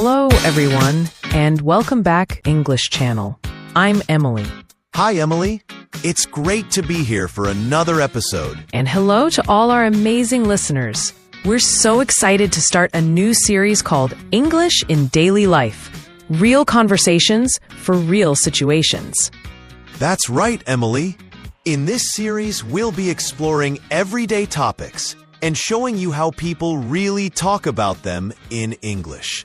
Hello, everyone, and welcome back, English Channel. I'm Emily. Hi, Emily. It's great to be here for another episode. And hello to all our amazing listeners. We're so excited to start a new series called English in Daily Life. Real conversations for real situations. That's right, Emily. In this series, we'll be exploring everyday topics and showing you how people really talk about them in English.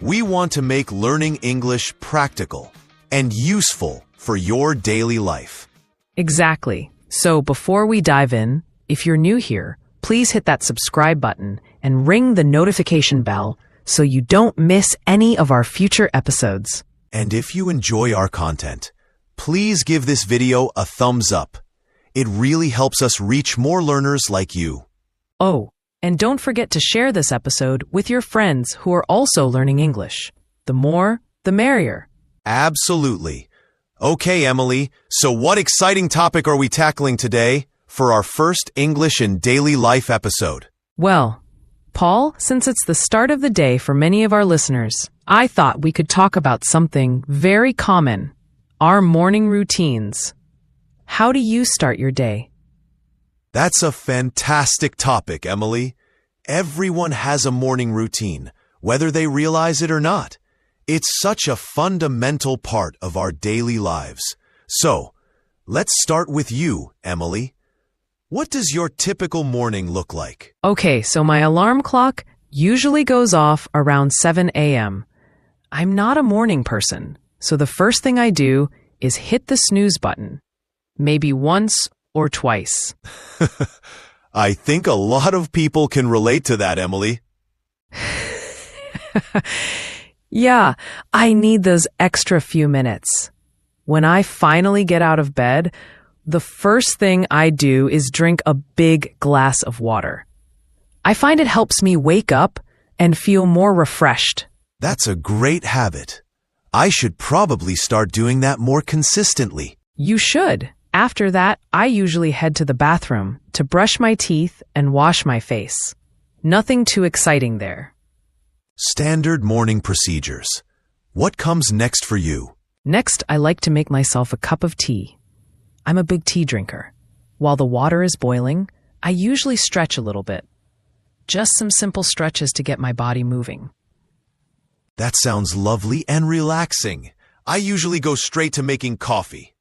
We want to make learning English practical and useful for your daily life. Exactly. So before we dive in, if you're new here, please hit that subscribe button and ring the notification bell so you don't miss any of our future episodes. And if you enjoy our content, please give this video a thumbs up. It really helps us reach more learners like you. Oh, and don't forget to share this episode with your friends who are also learning English. The more, the merrier. Absolutely. Okay, Emily, so what exciting topic are we tackling today for our first English in Daily Life episode? Well, Paul, since it's the start of the day for many of our listeners, I thought we could talk about something very common, our morning routines. How do you start your day? That's a fantastic topic, Emily. Everyone has a morning routine, whether they realize it or not. It's such a fundamental part of our daily lives. So, let's start with you, Emily. What does your typical morning look like? Okay, so my alarm clock usually goes off around 7 a.m. I'm not a morning person, so the first thing I do is hit the snooze button. Maybe once or twice. I think a lot of people can relate to that, Emily. Yeah, I need those extra few minutes. When I finally get out of bed, the first thing I do is drink a big glass of water. I find it helps me wake up and feel more refreshed. That's a great habit. I should probably start doing that more consistently. You should. After that, I usually head to the bathroom to brush my teeth and wash my face. Nothing too exciting there. Standard morning procedures. What comes next for you? Next, I like to make myself a cup of tea. I'm a big tea drinker. While the water is boiling, I usually stretch a little bit. Just some simple stretches to get my body moving. That sounds lovely and relaxing. I usually go straight to making coffee.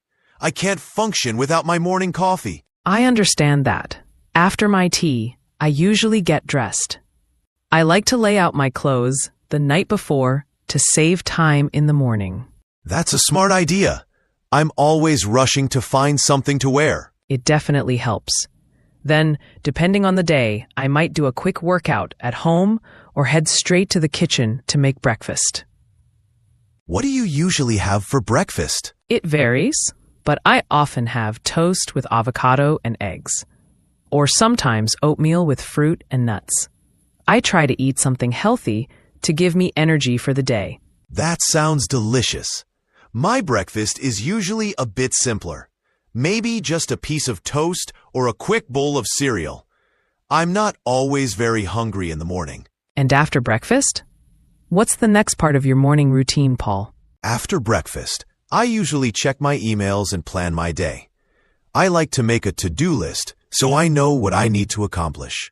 I can't function without my morning coffee. I understand that. After my tea, I usually get dressed. I like to lay out my clothes the night before to save time in the morning. That's a smart idea. I'm always rushing to find something to wear. It definitely helps. Then, depending on the day, I might do a quick workout at home or head straight to the kitchen to make breakfast. What do you usually have for breakfast? It varies, but I often have toast with avocado and eggs, or sometimes oatmeal with fruit and nuts. I try to eat something healthy to give me energy for the day. That sounds delicious. My breakfast is usually a bit simpler. Maybe just a piece of toast or a quick bowl of cereal. I'm not always very hungry in the morning. And after breakfast? What's the next part of your morning routine, Paul? After breakfast, I usually check my emails and plan my day. I like to make a to-do list so I know what I need to accomplish.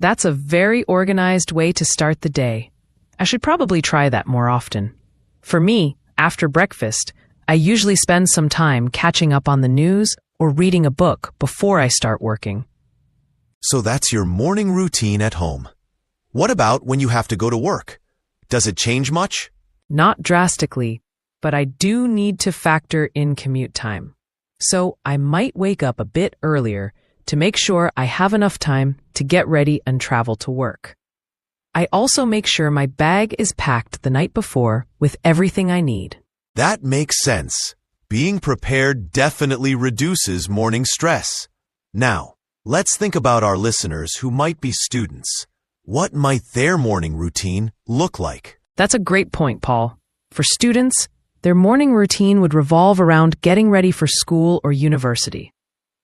That's a very organized way to start the day. I should probably try that more often. For me, after breakfast, I usually spend some time catching up on the news or reading a book before I start working. So that's your morning routine at home. What about when you have to go to work? Does it change much? Not drastically, but I do need to factor in commute time. So I might wake up a bit earlier to make sure I have enough time to get ready and travel to work. I also make sure my bag is packed the night before with everything I need. That makes sense. Being prepared definitely reduces morning stress. Now, let's think about our listeners who might be students. What might their morning routine look like? That's a great point, Paul. For students, their morning routine would revolve around getting ready for school or university.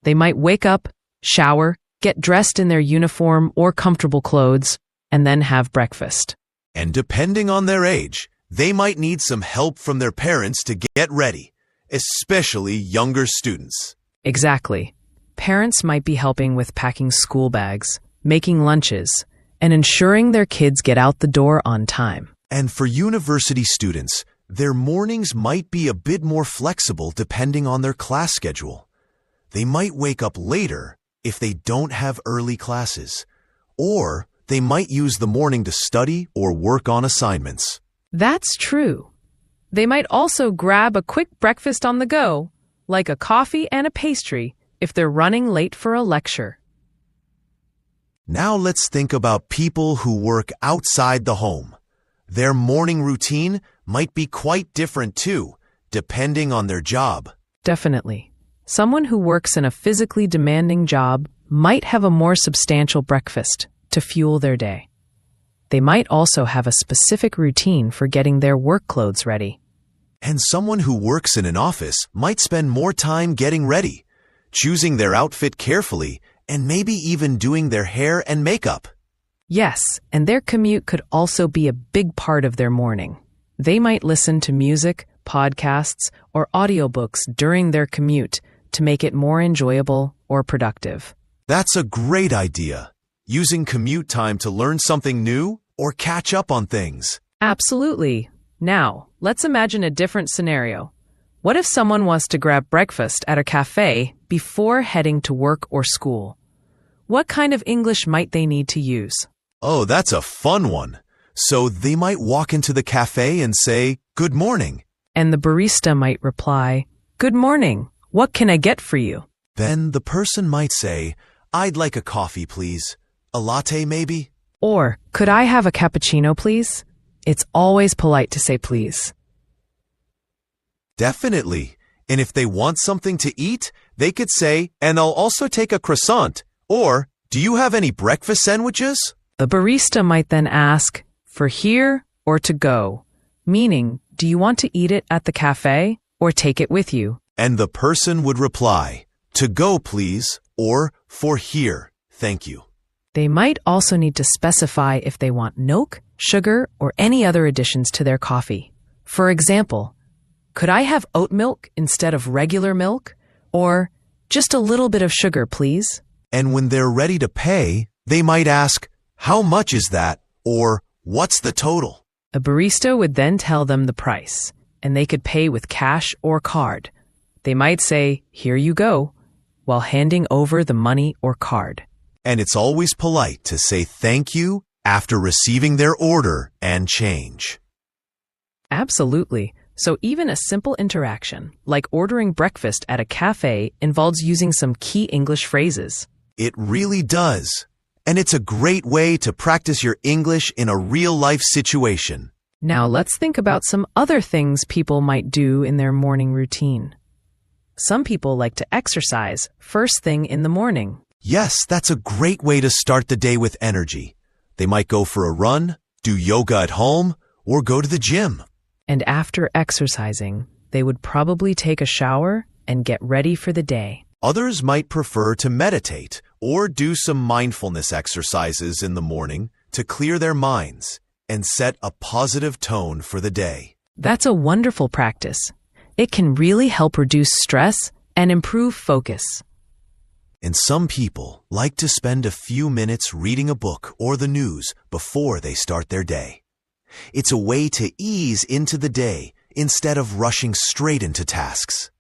They might wake up, shower, get dressed in their uniform or comfortable clothes, and then have breakfast. And depending on their age, they might need some help from their parents to get ready, especially younger students. Exactly. Parents might be helping with packing school bags, making lunches, and ensuring their kids get out the door on time. And for university students, their mornings might be a bit more flexible depending on their class schedule. They might wake up later if they don't have early classes, or they might use the morning to study or work on assignments. That's true. They might also grab a quick breakfast on the go, like a coffee and a pastry, if they're running late for a lecture. Now let's think about people who work outside the home. Their morning routine might be quite different too, depending on their job. Definitely. Someone who works in a physically demanding job might have a more substantial breakfast to fuel their day. They might also have a specific routine for getting their work clothes ready. And someone who works in an office might spend more time getting ready, choosing their outfit carefully, and maybe even doing their hair and makeup. Yes, and their commute could also be a big part of their morning. They might listen to music, podcasts, or audiobooks during their commute to make it more enjoyable or productive. That's a great idea. Using commute time to learn something new or catch up on things. Absolutely. Now, let's imagine a different scenario. What if someone was to grab breakfast at a cafe before heading to work or school? What kind of English might they need to use? Oh, that's a fun one. So they might walk into the cafe and say, "Good morning." And the barista might reply, "Good morning. What can I get for you?" Then the person might say, "I'd like a coffee, please. A latte, maybe?" Or, "Could I have a cappuccino, please?" It's always polite to say please. Definitely. And if they want something to eat, they could say, "And I'll also take a croissant." Or, "Do you have any breakfast sandwiches?" The barista might then ask, "For here or to go?" Meaning, do you want to eat it at the cafe or take it with you? And the person would reply, "To go, please," or "For here, thank you." They might also need to specify if they want milk, sugar, or any other additions to their coffee. For example, "Could I have oat milk instead of regular milk?" Or, "Just a little bit of sugar, please." And when they're ready to pay, they might ask, "How much is that?" Or, "What's the total?" A barista would then tell them the price, and they could pay with cash or card. They might say, "Here you go," while handing over the money or card. And it's always polite to say thank you after receiving their order and change. Absolutely. So even a simple interaction, like ordering breakfast at a cafe, involves using some key English phrases. It really does. And it's a great way to practice your English in a real-life situation. Now let's think about some other things people might do in their morning routine. Some people like to exercise first thing in the morning. Yes, that's a great way to start the day with energy. They might go for a run, do yoga at home, or go to the gym. And after exercising, they would probably take a shower and get ready for the day. Others might prefer to meditate or do some mindfulness exercises in the morning to clear their minds and set a positive tone for the day. That's a wonderful practice. It can really help reduce stress and improve focus. And some people like to spend a few minutes reading a book or the news before they start their day. It's a way to ease into the day instead of rushing straight into tasks.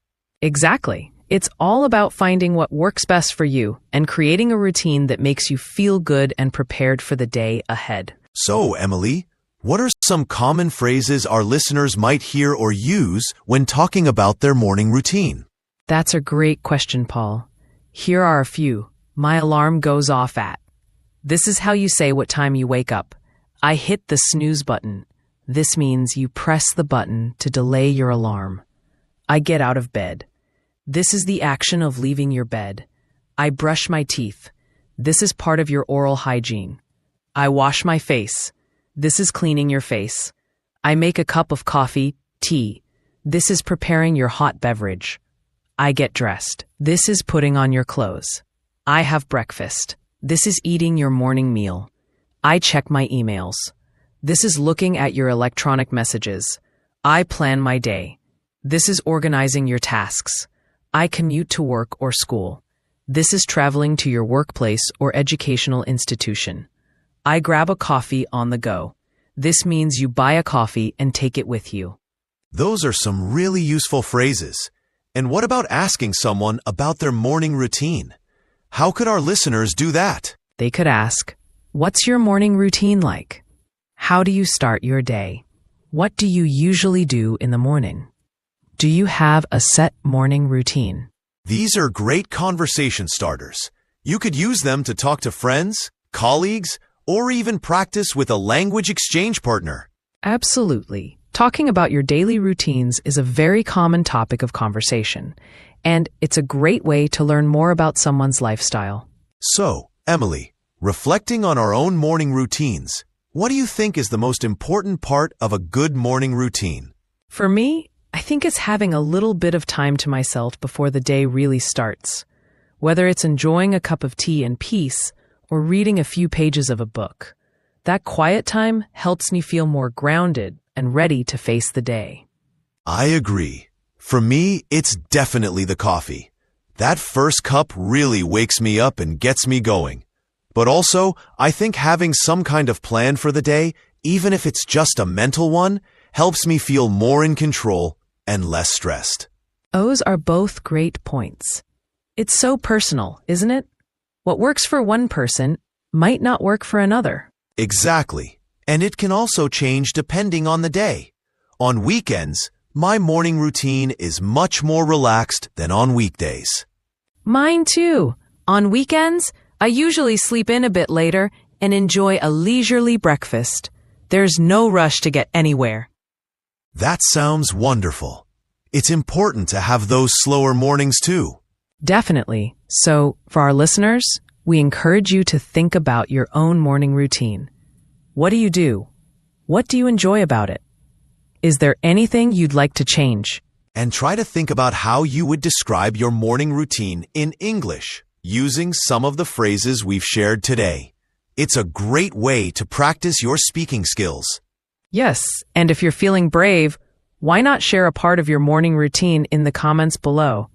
Exactly. It's all about finding what works best for you and creating a routine that makes you feel good and prepared for the day ahead. So, Emily, what are some common phrases our listeners might hear or use when talking about their morning routine? That's a great question, Paul. Here are a few. My alarm goes off at. This is how you say what time you wake up. I hit the snooze button. This means you press the button to delay your alarm. I get out of bed. This is the action of leaving your bed. I brush my teeth. This is part of your oral hygiene. I wash my face. This is cleaning your face. I make a cup of coffee, tea. This is preparing your hot beverage. I get dressed. This is putting on your clothes. I have breakfast. This is eating your morning meal. I check my emails. This is looking at your electronic messages. I plan my day. This is organizing your tasks. I commute to work or school. This is traveling to your workplace or educational institution. I grab a coffee on the go. This means you buy a coffee and take it with you. Those are some really useful phrases. And what about asking someone about their morning routine? How could our listeners do that? They could ask, "What's your morning routine like? How do you start your day? What do you usually do in the morning? Do you have a set morning routine?" These are great conversation starters. You could use them to talk to friends, colleagues, or even practice with a language exchange partner. Absolutely. Talking about your daily routines is a very common topic of conversation, and it's a great way to learn more about someone's lifestyle. So, Emily, reflecting on our own morning routines, what do you think is the most important part of a good morning routine? For me, I think it's having a little bit of time to myself before the day really starts. Whether it's enjoying a cup of tea in peace or reading a few pages of a book, that quiet time helps me feel more grounded and ready to face the day. I agree. For me, it's definitely the coffee. That first cup really wakes me up and gets me going. But also, I think having some kind of plan for the day, even if it's just a mental one, helps me feel more in control and less stressed. Those are both great points. It's so personal, isn't it? What works for one person might not work for another. Exactly. And it can also change depending on the day. On weekends, my morning routine is much more relaxed than on weekdays. Mine too. On weekends, I usually sleep in a bit later and enjoy a leisurely breakfast. There's no rush to get anywhere. That sounds wonderful. It's important to have those slower mornings too. Definitely. So, for our listeners, we encourage you to think about your own morning routine. What do you do? What do you enjoy about it? Is there anything you'd like to change? And try to think about how you would describe your morning routine in English, using some of the phrases we've shared today. It's a great way to practice your speaking skills. Yes, and if you're feeling brave, why not share a part of your morning routine in the comments below?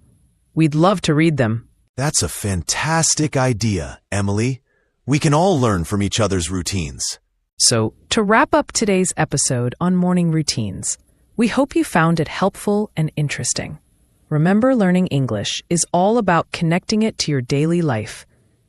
We'd love to read them. That's a fantastic idea, Emily. We can all learn from each other's routines. So, to wrap up today's episode on morning routines, we hope you found it helpful and interesting. Remember, learning English is all about connecting it to your daily life.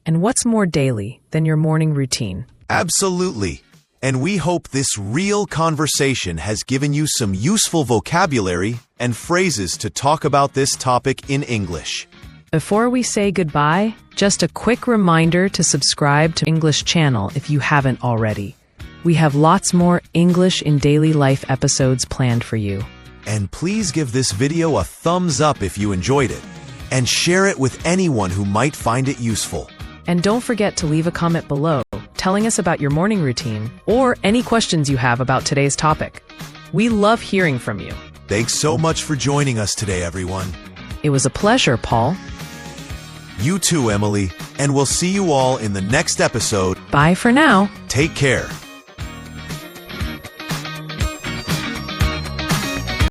And what's more daily than your morning routine? Absolutely. And we hope this real conversation has given you some useful vocabulary and phrases to talk about this topic in English. Before we say goodbye, just a quick reminder to subscribe to English channel if you haven't already. We have lots more English in daily life episodes planned for you. And please give this video a thumbs up if you enjoyed it, and share it with anyone who might find it useful. And don't forget to leave a comment below telling us about your morning routine or any questions you have about today's topic. We love hearing from you. Thanks so much for joining us today, everyone. It was a pleasure, Paul. You too, Emily, and we'll see you all in the next episode. Bye for now. Take care.